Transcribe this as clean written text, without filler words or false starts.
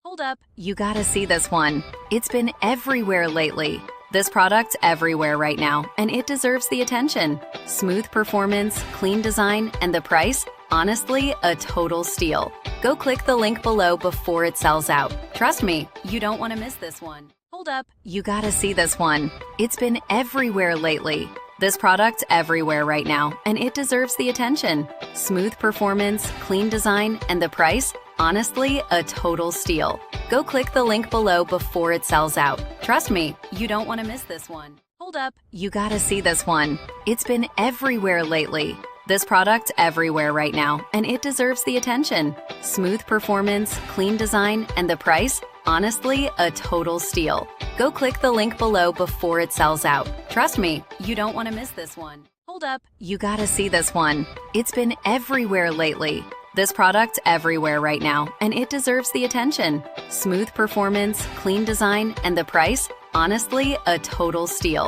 Hold up, you gotta see this one. It's been everywhere lately. This product's everywhere right now, and it deserves the attention. Smooth performance, clean design, and the price? Honestly, a total steal. Go click the link below before it sells out. Trust me, you don't want to miss this one. Hold up, you gotta see this one. It's been everywhere lately. This product's everywhere right now, and it deserves the attention. Smooth performance, clean design, and the price? Honestly, a total steal. Go click the link below before it sells out. Trust me, you don't want to miss this one. Hold up, you gotta see this one. It's been everywhere lately. This product's everywhere right now, and it deserves the attention. Smooth performance, clean design, and the price? Honestly, a total steal. Go click the link below before it sells out. Trust me, you don't want to miss this one. Hold up, you gotta see this one. It's been everywhere lately. This product's everywhere right now, and it deserves the attention. Smooth performance, clean design, and the price? Honestly, a total steal.